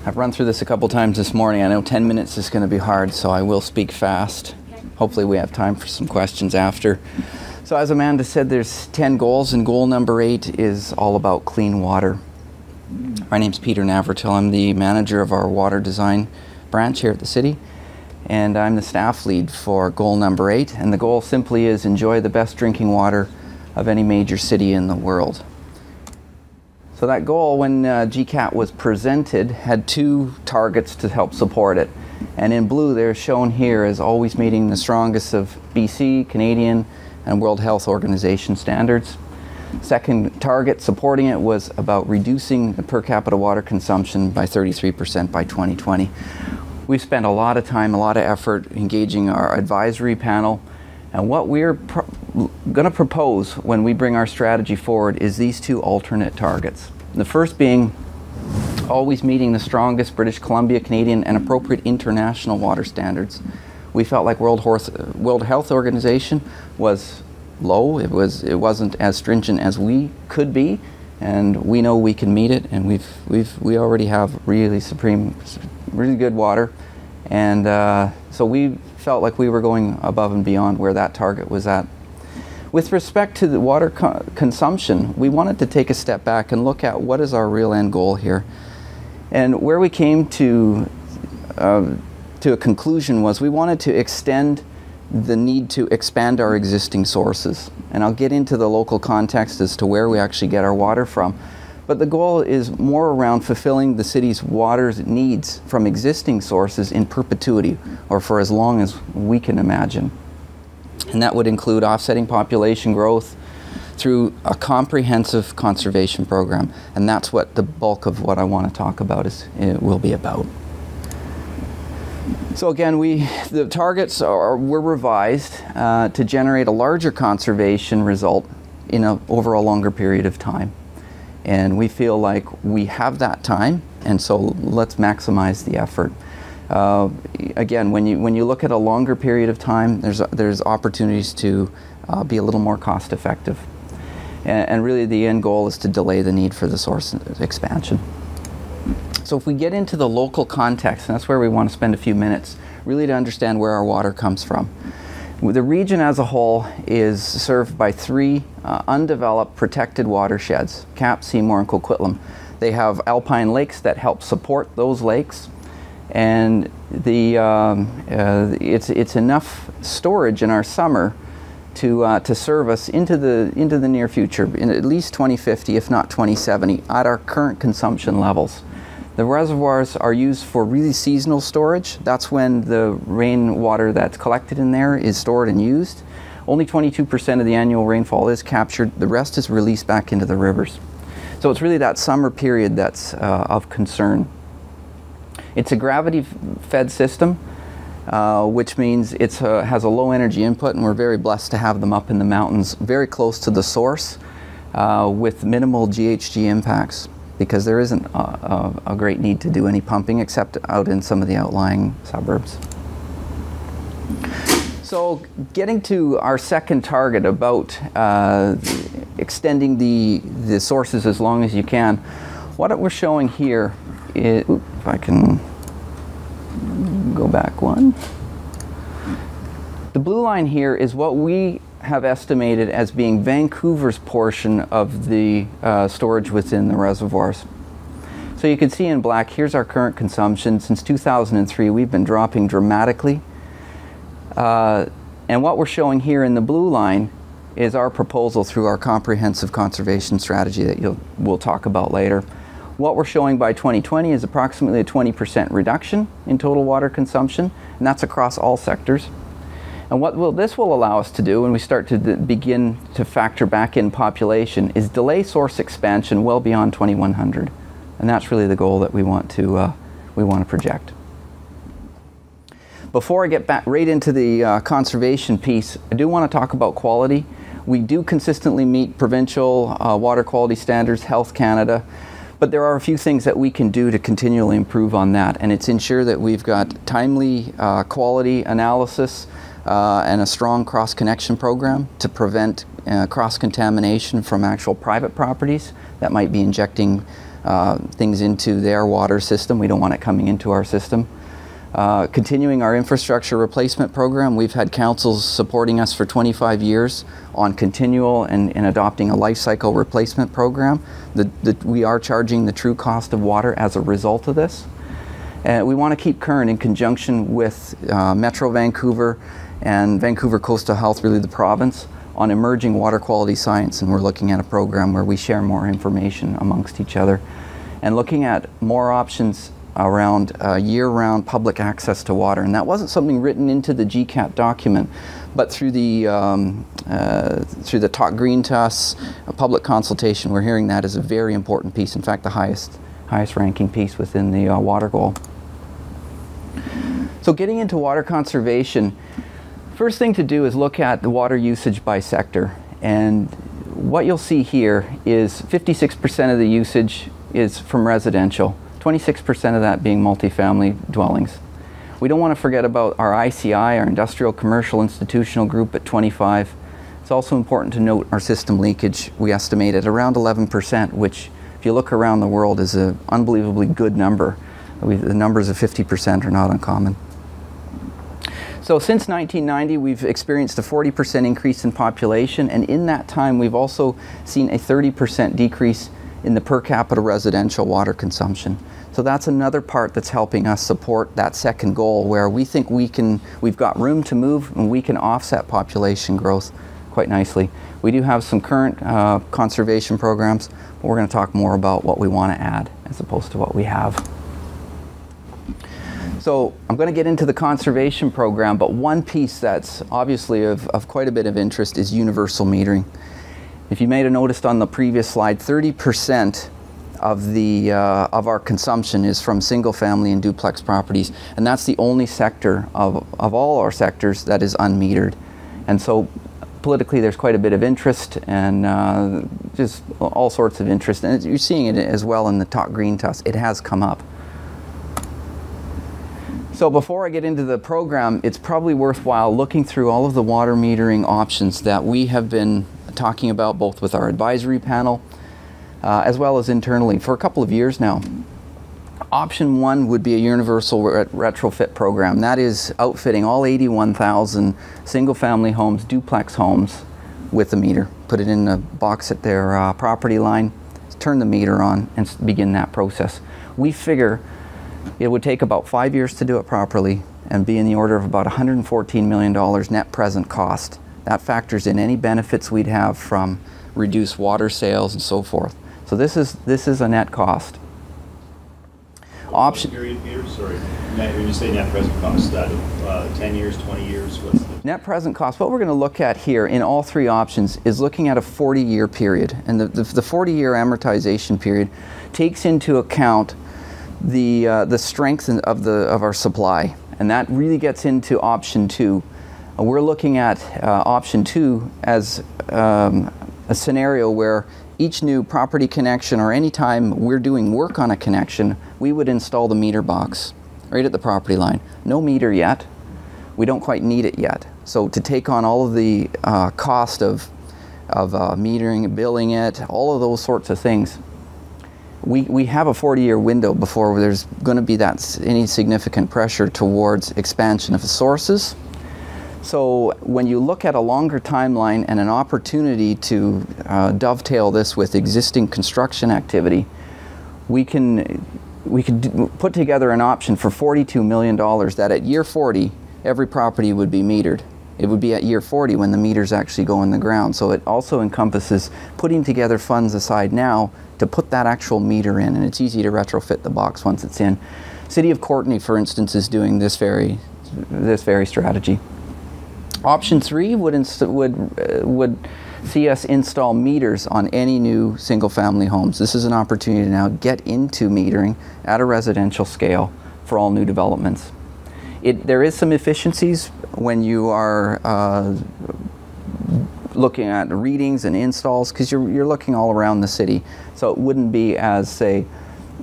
I've run through this a couple times this morning. I know 10 minutes is going to be hard, so I will speak fast. Hopefully we have time for some questions after. So as Amanda said, there's 10 goals, and goal number 8 is all about clean water. My name's Peter Navratil. I'm the manager of our water design branch here at the city, and I'm the staff lead for goal number 8. And the goal simply is enjoy the best drinking water of any major city in the world. So that goal, when GCAT was presented, had 2 targets to help support it. And in blue, they're shown here as always meeting the strongest of BC, Canadian, and World Health Organization standards. Second target supporting it was about reducing the per capita water consumption by 33% by 2020. We've spent a lot of time, a lot of effort engaging our advisory panel. And what we're going to propose when we bring our strategy forward is these 2 alternate targets. The first being always meeting the strongest British Columbia, Canadian, and appropriate international water standards. We felt like World Health Organization was low. It wasn't as stringent as we could be, and we know we can meet it. And we already have really good water, and so we felt like we were going above and beyond where that target was at. With respect to the water consumption, we wanted to take a step back and look at what is our real end goal here. And where we came to a conclusion was we wanted to extend the need to expand our existing sources. And I'll get into the local context as to where we actually get our water from. But the goal is more around fulfilling the city's water needs from existing sources in perpetuity, or for as long as we can imagine. And that would include offsetting population growth through a comprehensive conservation program. And that's what the bulk of what I want to talk about will be about. So again, the targets were revised to generate a larger conservation result over a longer period of time. And we feel like we have that time, and so let's maximize the effort. Again, when you look at a longer period of time, there's opportunities to be a little more cost effective. And really the end goal is to delay the need for the source expansion. So if we get into the local context, and that's where we want to spend a few minutes, really to understand where our water comes from. The region as a whole is served by 3 undeveloped protected watersheds, Cap, Seymour, and Coquitlam. They have alpine lakes that help support those lakes, and it's enough storage in our summer to serve us into the near future, in at least 2050, if not 2070, at our current consumption levels. The reservoirs are used for really seasonal storage. That's when the rainwater that's collected in there is stored and used. Only 22% of the annual rainfall is captured. The rest is released back into the rivers. So it's really that summer period that's of concern. It's a gravity-fed system, which means it has a low energy input, and we're very blessed to have them up in the mountains, very close to the source, with minimal GHG impacts, because there isn't a great need to do any pumping except out in some of the outlying suburbs. So getting to our second target about extending the sources as long as you can, what we're showing here is, if I can go back one. The blue line here is what we have estimated as being Vancouver's portion of the storage within the reservoirs. So you can see in black, here's our current consumption. Since 2003, we've been dropping dramatically. And what we're showing here in the blue line is our proposal through our comprehensive conservation strategy that we'll talk about later. What we're showing by 2020 is approximately a 20% reduction in total water consumption, and that's across all sectors. And what this will allow us to do when we start to begin to factor back in population is delay source expansion well beyond 2100. And that's really the goal that we want to project. Before I get back right into the conservation piece, I do want to talk about quality. We do consistently meet provincial water quality standards, Health Canada, but there are a few things that we can do to continually improve on that, and it's ensure that we've got timely quality analysis and a strong cross-connection program to prevent cross-contamination from actual private properties that might be injecting things into their water system. We don't want it coming into our system. Continuing our infrastructure replacement program, we've had councils supporting us for 25 years on continual and adopting a life cycle replacement program. We are charging the true cost of water as a result of this. We want to keep current in conjunction with Metro Vancouver and Vancouver Coastal Health, really the province, on emerging water quality science, and we're looking at a program where we share more information amongst each other and looking at more options around year-round public access to water. And that wasn't something written into the GCAT document, but through the talk green to us, a public consultation, we're hearing that as a very important piece. In fact, the highest ranking piece within the water goal. So getting into water conservation, first thing to do is look at the water usage by sector. And what you'll see here is 56% of the usage is from residential, 26% of that being multifamily dwellings. We don't want to forget about our ICI, our industrial, commercial, institutional group at 25. It's also important to note our system leakage. We estimate at around 11%, which if you look around the world is an unbelievably good number. The numbers of 50% are not uncommon. So since 1990, we've experienced a 40% increase in population, and in that time we've also seen a 30% decrease in the per capita residential water consumption. So that's another part that's helping us support that second goal, where we think we've got room to move and we can offset population growth quite nicely. We do have some current conservation programs, but we're going to talk more about what we want to add as opposed to what we have. So I'm going to get into the conservation program, but one piece that's obviously of quite a bit of interest is universal metering. If you may have noticed on the previous slide, 30% of our consumption is from single family and duplex properties, and that's the only sector of all our sectors that is unmetered. And so politically there's quite a bit of interest and just all sorts of interest, and you're seeing it as well in the talk green to us. It has come up. So before I get into the program, it's probably worthwhile looking through all of the water metering options that we have been talking about, both with our advisory panel as well as internally for a couple of years now. Option one would be a universal retrofit program. That is outfitting all 81,000 single-family homes, duplex homes, with a meter. Put it in a box at their property line, turn the meter on, and begin that process. We figure it would take about 5 years to do it properly and be in the order of about $114 million net present cost. That factors in any benefits we'd have from reduced water sales and so forth. So this is a net cost. Option. Period, Peter? Sorry. When you say net present cost, that 10 years, 20 years? What's the net present cost? What we're going to look at here in all three options is looking at a 40-year period. And the 40-year amortization period takes into account the strength of our supply. And that really gets into option two. We're looking at option two as a scenario where each new property connection, or any time we're doing work on a connection, we would install the meter box right at the property line. No meter yet. We don't quite need it yet. So to take on all of the cost of metering, billing it, all of those sorts of things, we have a 40-year window before there's going to be any significant pressure towards expansion of the sources. So when you look at a longer timeline and an opportunity to dovetail this with existing construction activity, we could put together an option for $42 million that at year 40, every property would be metered. It would be at year 40 when the meters actually go in the ground. So it also encompasses putting together funds aside now to put that actual meter in, and it's easy to retrofit the box once it's in. City of Courtenay, for instance, is doing this very strategy. Option three would see us install meters on any new single-family homes. This is an opportunity to now get into metering at a residential scale for all new developments. There is some efficiencies when you are looking at readings and installs, because you're looking all around the city. So it wouldn't be as, say,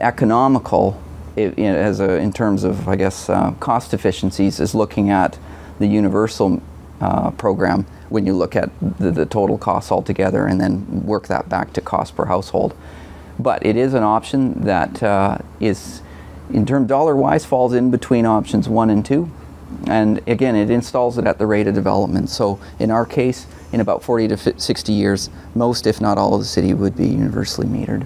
economical in terms of, I guess, cost efficiencies as looking at the universal program when you look at the total costs altogether and then work that back to cost per household. But it is an option that is, in term dollar-wise, falls in between options 1 and 2. And again, it installs it at the rate of development. So in our case, in about 40 to 60 years, most, if not all, of the city would be universally metered.